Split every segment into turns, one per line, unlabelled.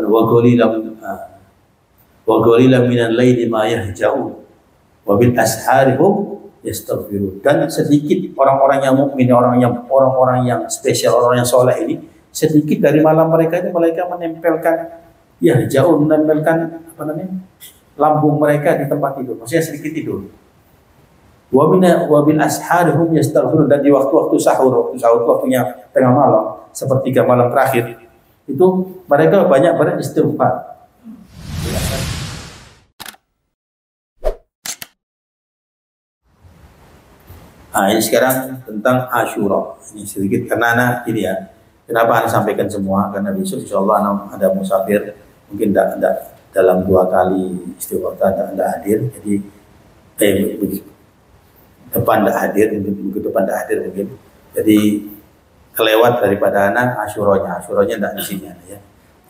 wa qalilan minal laili ma yahja'un wa bil ashari hum yastaghfirun. Dan sedikit orang-orang yang mukmin, orang-orang yang spesial, orang yang soleh ini, sedikit dari malam mereka itu mereka menempelkan menempelkan lambung mereka di tempat tidur, maksudnya sedikit tidur. Wa bil ashari hum yastaghfirun. Dan di waktu-waktu sahur waktunya tengah malam, sepertiga malam terakhir, itu mereka banyak beristighfar. Nah, ini sekarang tentang Asyura. Ini sedikit karena anak ini ya. Kenapa anak sampaikan semua? Karena besok insya Allah anak ada musafir, mungkin tidak dalam 2 kali istighfar tidak hadir. Jadi depan tidak hadir, minggu depan tidak hadir mungkin. Jadi kelewat daripada anak Asyuranya tidak di sini ya.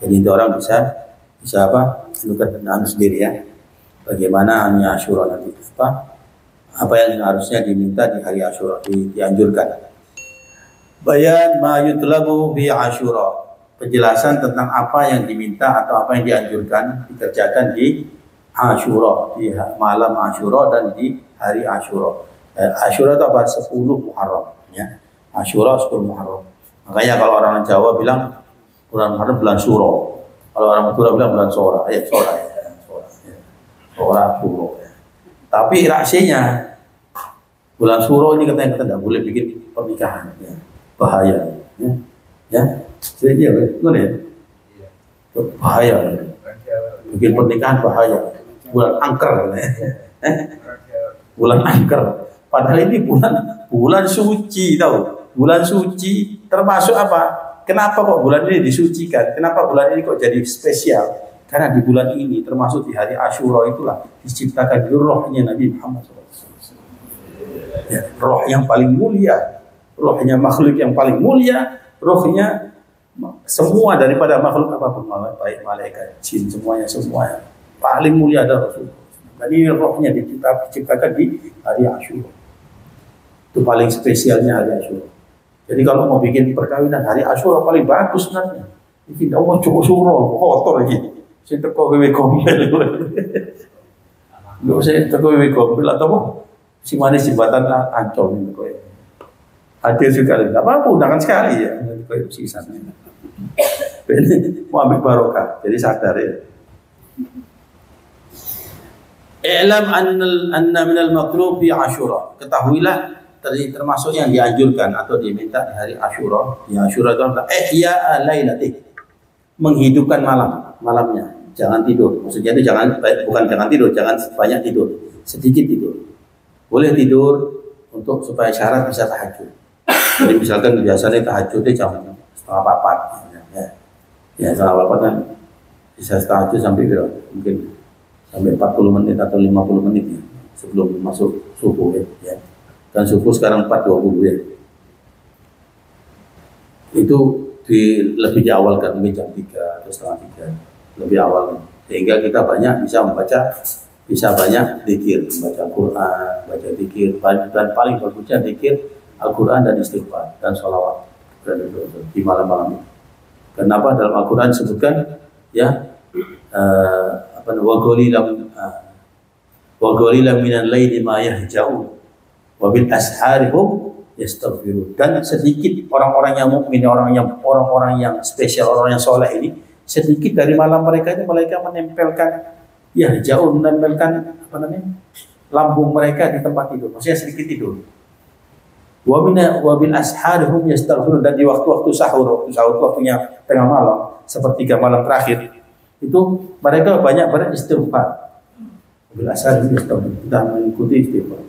Jadi itu orang bisa tentukan sendiri ya. Bagaimana hanya Asyura nanti apa yang harusnya diminta di hari Asyura, dianjurkan. Bayan ma yutlabu fi Asyura. Penjelasan tentang apa yang diminta atau apa yang dianjurkan dikerjakan di Asyura, di malam Asyura dan di hari Asyura. Asyura itu apa? 10 Muharram ya. Asyura 10 Muharram. Makanya kalau orang Jawa bilang bulan Muharram bulan Syuro. Kalau orang Madura bilang bulan Sora. Sora. Tapi raksinya bulan Syuro ini katanya kita tidak boleh bikin pernikahan ya. Bahaya ya. Jadi ya, betul ya. Bahaya. Bikin pernikahan bahaya. Bulan angker ya. Bulan angker. Padahal ini bulan suci tahu. Bulan suci termasuk apa? Kenapa kok bulan ini disucikan? Kenapa bulan ini kok jadi spesial? Karena di bulan ini termasuk di hari Asyura itulah diciptakan rohnya Nabi Muhammad SAW. Ya, roh yang paling mulia, rohnya makhluk yang paling mulia, rohnya semua daripada makhluk apapun, baik malaikat, jin, semuanya paling mulia adalah Rasulullah. Dan ini rohnya diciptakan di hari Asyura. Itu paling spesialnya hari Asyura. Jadi kalau mau bikin perkawinan hari Asyura paling bagus sebenarnya. Ini Allah cukup suruh kotor gitu. Saya teko wewe gombel. Lho saya teko wewe gombel atau apa? Si manis jembatan Ancol ini kok. Hadir juga enggak apa-apa, undangan sekali ya. Kayak si sana. Ini mau ambil barokah. Jadi sadar ya. I'lam anna min al-matlub fi Asyura. Ketahuilah termasuk yang dianjurkan atau diminta di hari Asyura. Di Asyura itu adalah ihya lailati. Menghidupkan malamnya, jangan tidur. Maksudnya itu bukan jangan tidur, jangan banyak tidur, sedikit tidur. Boleh tidur untuk supaya syarat bisa tahajud. Jadi misalkan biasanya tahajudnya jam 3:30 ya 3:30 kan bisa tahajud sampai berapa? Mungkin sampai 40 menit atau 50 menit ya, sebelum masuk subuh ya. Dan subuh sekarang 4:20 ya. Itu lebih diawalkan, mungkin jam 3 atau 2:30 lebih awal, sehingga kita banyak bisa banyak zikir, membaca Quran, baca zikir, dan paling bagusnya zikir Al-Quran dan istighfar dan sholawat di malam-malam. Kenapa dalam Al-Quran disebutkan ya wa qalilan minal laili ma yahja'un wa bil ashari hum yastaghfirun. Dan sedikit orang-orang yang mukmin, orang-orang yang spesial, orang yang soleh ini, sedikit dari malam mereka itu mereka menempelkan menempelkan lambung mereka di tempat tidur, maksudnya sedikit tidur. Wa bil ashari hum yastaghfirun. Dan di waktu-waktu sahur waktunya tengah malam, sepertiga malam terakhir, itu mereka banyak beristighfar. Bil ashari hum yastaghfirun, dan mengikuti istighfar.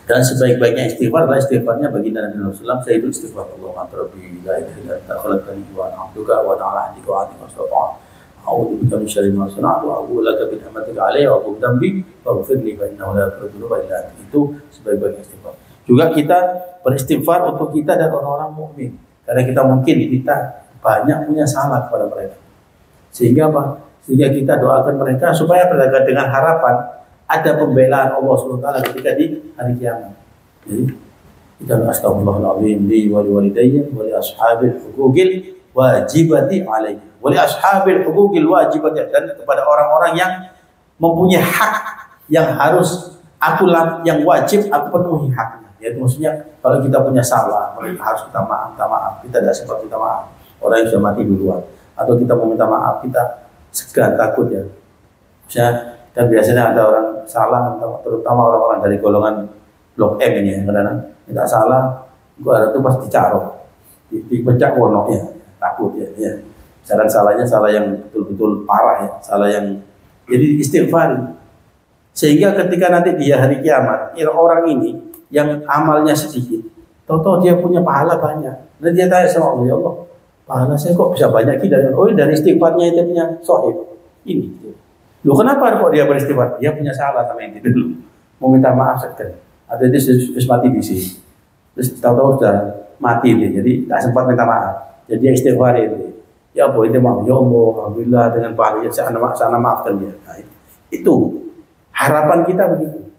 Dan sebaik-baiknya istighfar adalah istighfarnya bagi Nabi Rasulullah SAW. Sayyidul istighfar Allahumma rabbi la ilaha illa anta khalaqtani wa ana 'abduka wa ta'ala 'ahdika wa 'ahdika wa a'udzu bika min syarri ma sana'tu wa a'udzu laka bi ni'matika 'alayya wa bi dhanbi faghfir li fa innahu la yaghfiru dzunuba illa anta. Itu sebaik-baiknya istighfar. Juga kita beristighfar untuk kita dan orang-orang mukmin. Karena kita banyak punya salah kepada mereka. Sehingga kita doakan mereka supaya dengan harapan ada pembelaan Allah SWT ketika di hari kiamat. Jadi kita astagfirullahaladzim li wa li walidayya wa li ashabil huquqil wajibati alaihi wa li ashabil huquqil wajibati, dan kepada orang-orang yang mempunyai hak yang harus yang wajib aku penuhi haknya. Yaitu maksudnya kalau kita punya salah, harus kita maaf, kita tidak sempat kita maaf. Orang yang sudah mati duluan, atau kita mau minta maaf, kita segan, takut ya. Misalnya, dan biasanya ada orang salah, terutama orang-orang dari golongan blok M ini, kadang-kadang minta salah, gua ada tuh pasti dicarok, dipecah wonoknya, takut ya. Salahnya salah yang betul-betul parah ya, salah yang jadi istighfar. Sehingga ketika nanti dia hari kiamat, orang ini yang amalnya sedikit, tahu-tahu dia punya pahala banyak. Dan dia tanya sama Allah, ya Allah, pahala saya kok bisa banyak gitu? Oh, dari istighfarnya itu punya sohib. Ini. Loh, kenapa kok dia beristighfar? Dia punya salah sama yang itu dulu. Mau minta maaf sekian. Atau dia sudah mati di sini. Terus tahu-tahu sudah mati dia, jadi tak sempat minta maaf. Jadi dia istighfar itu. Ya Allah, itu maaf. Ya Allah, alhamdulillah dengan pahala saya maafkan dia. Nah, itu harapan kita begitu.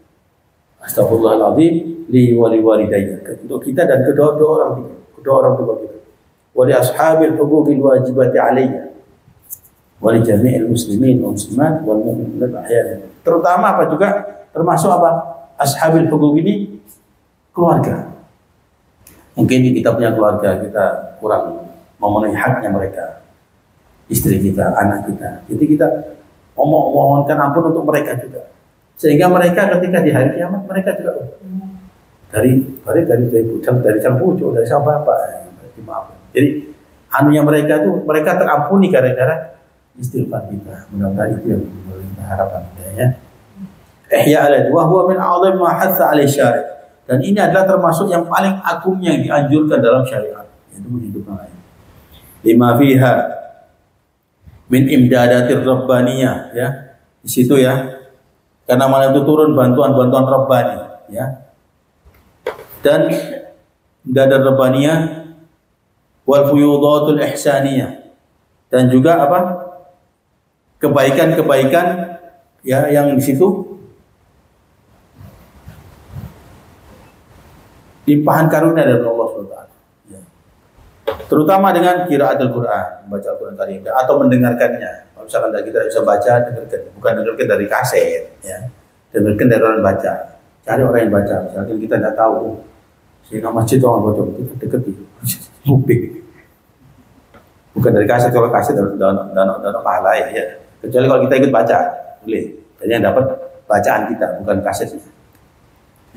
Astagfirullahaladzim li wali walidayya, untuk kita dan kedua orang tua kita. Wali ashabil huquqil wajibati alayya wali jami'il muslimin wal muslimat wal mu'minin wal ahya. Terutama apa juga termasuk apa? Ashabil huquq ini keluarga. Mungkin kita punya keluarga, kita kurang memenuhi haknya mereka. Istri kita, anak kita. Jadi kita mohonkan ampun untuk mereka juga. Sehingga mereka ketika di hari kiamat mereka juga dari sang pucuk, dari sang bapak, dimaafkan. Jadi anunya mereka itu mereka terampuni gara-gara istighfar kita. Mudah-mudahan itu yang harapan kita ya. Ihya alad wa huwa min a'zam ma hatha alaihi syari'. Dan ini adalah termasuk yang paling agung yang dianjurkan dalam syariat, yaitu menghidupkan ayat. Lima fiha min imdadatir rabbaniyah, ya. Di situ ya. Karena malah itu turun bantuan-bantuan Rabbani, ya. Dan imdadar Rabbaniyah wal fuyudatul ihsaniyah, dan juga apa? Kebaikan-kebaikan ya yang di situ limpahan karunia dari Allah SWT, ya. Terutama dengan qiraatul Quran, membaca Al-Quran Karim atau mendengarkannya. Kalau misalkan kita bisa baca, dengarkan, bukan dengarkan dari kaset, ya. Dengarkan dari orang baca. Cari orang yang baca. Misalkan kita tidak tahu, sehingga masjid orang baca, kita deketi, bukan dari kaset. Kalau kaset dana pahala ya. Kecuali kalau kita ikut baca, boleh. Jadi yang dapat bacaan kita, bukan kasetnya.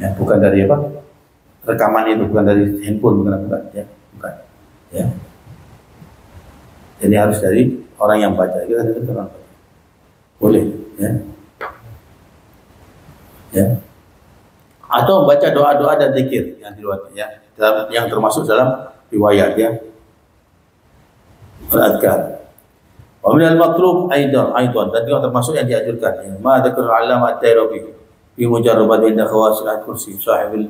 Ya, bukan dari apa? Rekaman itu, bukan dari handphone, bukan ya, bukan. Ya. Jadi harus dari orang yang baca. Kita dengar orang baca. Boleh, ya. Ya. Atau baca doa-doa dan zikir yang diriwayatkan, ya. Yang termasuk dalam riwayat, ya. Al-adhkar. Wa min al-matlub aidan dan juga termasuk yang dianjurkan, ya. Ma dzakar al-allamah at-Tairabi fi mujarrabat inda khawas al-kursi sahibul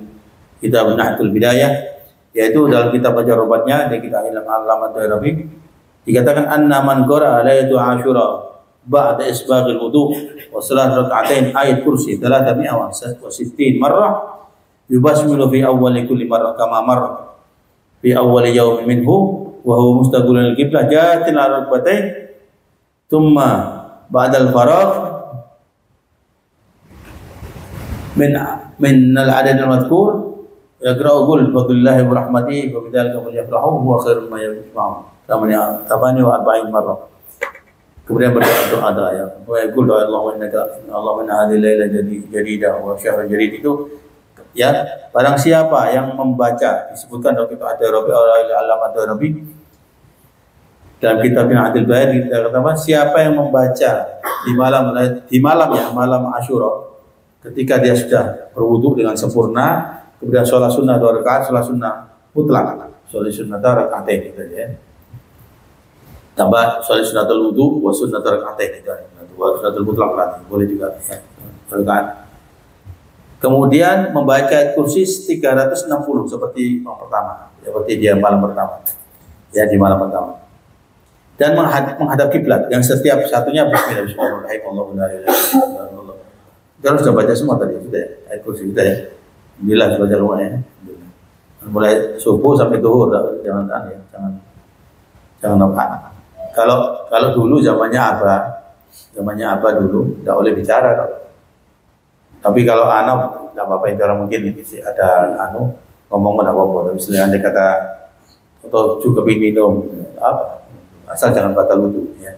kitab Nahtul Bidayah, yaitu dalam kitab mujarrabatnya dari kitab al-allamah at-Tairabi dikatakan anna man qara'a lailatul asyura ba'da isbaghil wudu wa salat rak'atain ayat kursi 360 marrah yubasmilu fi awwali kulli marrah kama marrah fi awwali yawmin minhu wa huwa mustaqbilul qiblah jatin ala rukbatain thumma ba'da al-faragh min al-adad al-madhkur yaqra'u qul billahi wa rahmatihi wa bidzalika falyafrahu huwa khairun ma yajma'un tabani wa arba'in marrah. Kemudian berdoa ya. Wa yaqul Allahumma inna hadhihi laila jadidah wa syahrun jadid, itu ya, barang siapa yang membaca, disebutkan dalam kitab Ad-Darabi al-Allamah Ad-Darabi dalam kitab Adil Bayan dikatakan siapa yang membaca di malam Asyura ketika dia sudah berwudu dengan sempurna, kemudian sholat sunnah 2 rakaat, sholat sunnah mutlak, sholat sunnah rakaatain gitu ya. Tambah sholat sunnatul wudu wa sunnah rakaatain gitu. Wa sunnatul mutlak berarti boleh juga ya. Rakaat. Kemudian membaca kursi 360 seperti yang pertama, seperti dia malam pertama. Ya, di malam pertama. Dan menghadap kiblat yang setiap satunya bismillahirrahmanirrahim Allahu la ilaha illallah. Kita sudah baca semua tadi sudah ya, ayat kursi kita ya. Alhamdulillah sudah baca semuanya. Mulai subuh sampai zuhur jangan Jangan apa. Kalau dulu zamannya Aba dulu tidak boleh bicara. Tapi kalau anak tidak apa-apa, itu orang mungkin ada ngomong tidak apa-apa. Tapi selain ada kata atau juga minum apa, asal jangan batal wudu ya.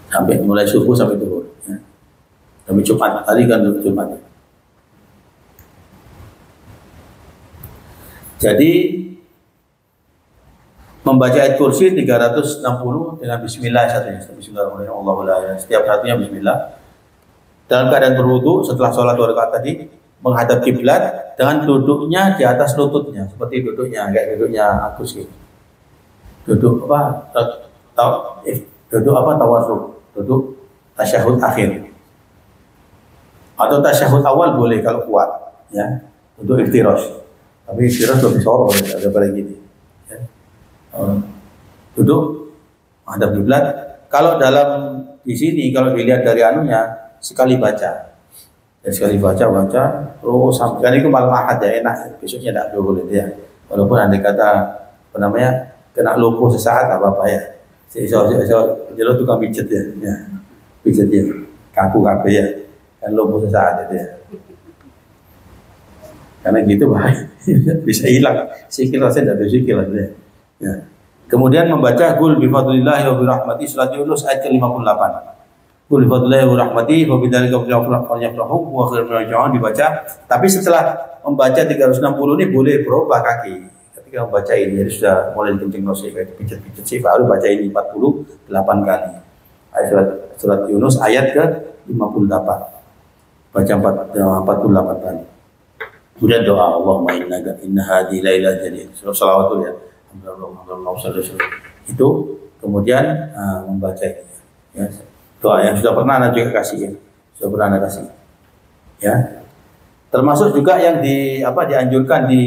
Sampai mulai subuh sampai turun. Ya. Sampai Jumat tadi kan Jumat. Jadi membaca ayat kursi 360 dengan bismillah satunya. Bismillahirrahmanirrahim. Setiap satunya bismillah. Dalam keadaan berwudu setelah sholat 2 rakaat tadi menghadap kiblat dengan duduknya di atas lututnya seperti duduknya kayak duduknya Agus gitu. Duduk apa? Duduk apa tawarruk? Duduk tasyahud akhir. Atau tasyahud awal boleh kalau kuat ya. Untuk iftirosh. Tapi iftirosh lebih soro ya, daripada gini. Ya. Duduk menghadap kiblat. Kalau dalam di sini kalau dilihat dari anunya sekali baca. Ya, sekali baca terus sampai itu malam Ahad ya enak. Besoknya tidak boleh ya. Walaupun andai kata apa namanya kena lumpuh sesaat apa ya. Jadi tukang pijet ya. Ya. Pijet ya. Kaku ya. Kan lumpuh sesaat itu ya. Karena gitu bahaya. Bisa hilang. Sikil rasanya tidak bersikil ya. Ya. Kemudian membaca Qul bi fadlillahi wa bi rahmatihi surat Yunus ayat ke-58. Qul bi fadlillahi wa rahmatihi wa bidzalika falyafrahu wa khairun mimma dibaca. Tapi setelah membaca 360 ini boleh berubah kaki. Ketika membaca ini jadi sudah mulai dikencing nasi kayak pijat-pijat sih baru baca ini 48 kali. Ayat surat Yunus ayat ke-58. Baca 48 kali. Kemudian doa Allahumma inna hadhihi lailatul jadid. Salawatul ya. Itu kemudian membaca ya, doa yang sudah pernah Anda juga kasih ya. Sudah pernah Anda kasih. Ya. Termasuk juga yang dianjurkan di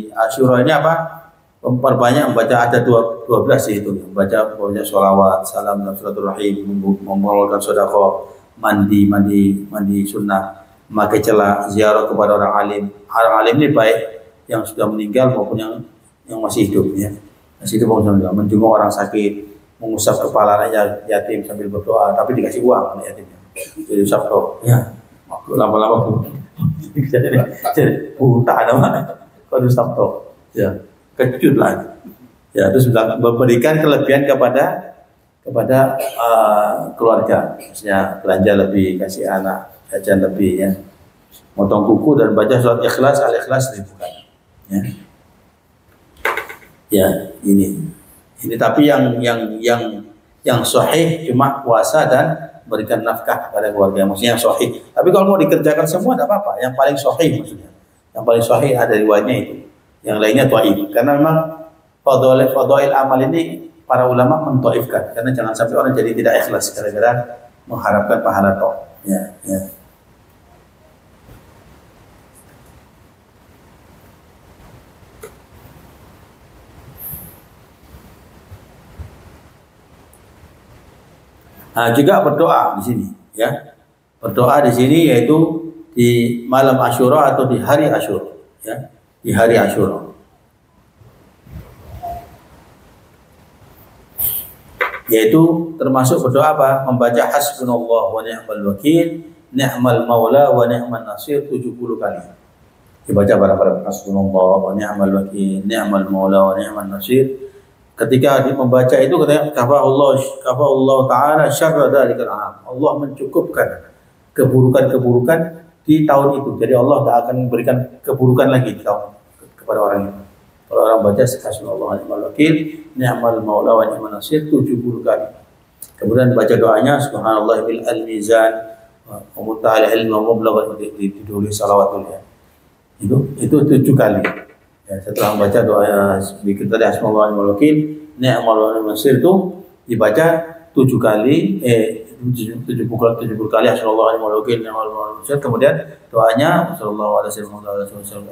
Asyura ini apa? Memperbanyak membaca ada 12 sih itu. Membaca sholawat, salam dan silaturahim, mengeluarkan sedekah, mandi sunnah, memakai celah, ziarah kepada orang alim. Orang alim ini baik yang sudah meninggal maupun yang masih hidup ya. Masih hidup maupun menjenguk orang sakit, mengusap kepala anak yatim sambil berdoa, tapi dikasih uang anak yatimnya. Jadi usap toh ya. Lama-lama jadi buta nama kalau usap toh. Ya, kejut lah. Ya, terus memberikan kelebihan kepada keluarga. Maksudnya belanja lebih, kasih anak jajan lebih ya. Motong kuku dan baca surat Ikhlas, Al-Ikhlas ribuan. Ya. Ya, ini tapi yang sahih cuma puasa dan berikan nafkah kepada keluarga, maksudnya yang sahih. Tapi kalau mau dikerjakan semua tidak apa-apa. Yang paling sahih maksudnya. Yang paling sahih ada riwayatnya itu. Yang lainnya dhaif. Karena memang fadail amal ini para ulama menthaifkan karena jangan sampai orang jadi tidak ikhlas gara-gara mengharapkan pahala tok. Ya. Nah, juga berdoa di sini, ya. Berdoa di sini yaitu di malam Asyura atau di hari Asyura, ya. Di hari Asyura. Yaitu termasuk berdoa apa? Membaca hasbunallah wa ni'mal wakil, ni'mal maula wa ni'man nasir 70 kali. Dibaca bareng-bareng hasbunallah wa ni'mal wakil, ni'mal maula wa ni'man nasir. Ketika membaca itu katanya kafa'allah ta'ala syarra dzalikal 'am. Allah mencukupkan keburukan-keburukan di tahun itu. Jadi Allah tak akan memberikan keburukan lagi di tahun kepada orang itu. Kalau orang baca hasbunallah wa ni'mal wakil, ni'mal maula wa ni'man nasir 70 kali. Kemudian baca doanya subhanallah bil al-mizan wa muta'ala ilmu wa mablagha ditulis salawatul ya. Itu 7 kali. Ya, setelah membaca doa sedikit tadi hasbunallah wa ni'mal wakil, ni'mal wa ni'man nasir itu dibaca 7 kali 70 kali hasbunallah wa ni'mal wakil, ni'mal wa ni'man nasir. Kemudian doanya sallallahu alaihi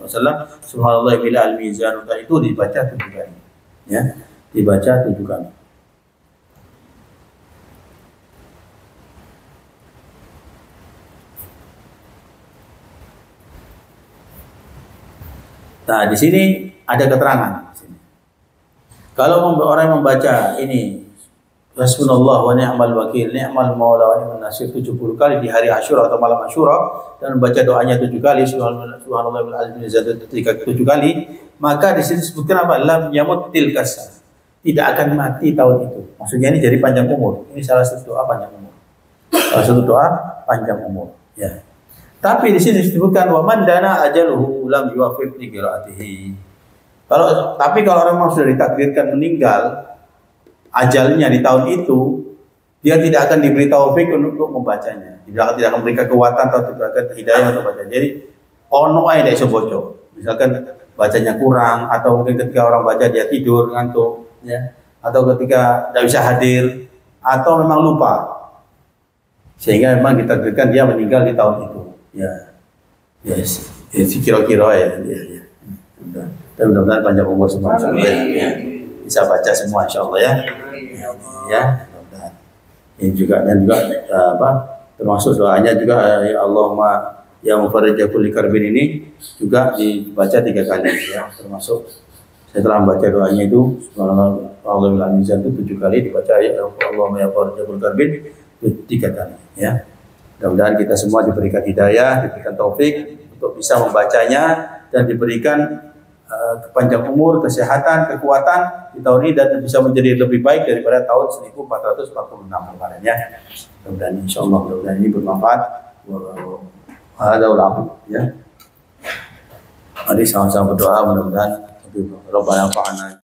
wasallam subhanallah bila al-mizan itu dibaca 7 kali. Ya, dibaca 7 kali. Nah, di sini ada keterangan. Kalau orang yang membaca ini Hasbunallah wa ni'mal wakil, ni'mal maula wa ni'man nasir 70 kali di hari Asyura atau malam Asyura dan membaca doanya 7 kali subhanallah wal azim 7 kali, maka di sini disebutkan apa? Lam yamut tilkas. Tidak akan mati tahun itu. Maksudnya ini jadi panjang umur. Ini salah satu doa panjang umur. Salah satu doa panjang umur, ya. Tapi di sini disebutkan wa man dana ajaluhu lam yuwaffiq li qiraatihi. Tapi kalau orang sudah ditakdirkan meninggal, ajalnya di tahun itu, dia tidak akan diberi taufik untuk membacanya. Tidak akan memberikan kekuatan atau tidak akan hidayah untuk baca. Jadi, ono ae iso boco. Misalkan bacanya kurang, atau mungkin ketika orang baca dia tidur, ngantuk, ya. Atau ketika tidak bisa hadir, atau memang lupa. Sehingga memang ditakdirkan dia meninggal di tahun itu. Ya, yes. Kira-kira ya. Dan mudah-mudahan panjang umur semua, ya. Bisa baca semua insyaallah ya. Ya, mudah-mudahan. Ini juga termasuk doanya juga ya Allahumma ya mufarrija kulli karbin ini juga dibaca 3 kali ya. Termasuk setelah membaca doanya itu subhanallahil azim itu 7 kali dibaca ya Allahumma ya mufarrija kulli karbin 3 kali ya. Mudah-mudahan kita semua diberikan hidayah, diberikan taufik untuk bisa membacanya dan diberikan kepanjang umur, kesehatan, kekuatan di tahun ini dan bisa menjadi lebih baik daripada tahun 1446 kemarin ya. Mudah-mudahan insyaallah ini bermanfaat. Ada ulama ya. Mari sama-sama berdoa mudah-mudahan Rabbana fa'ana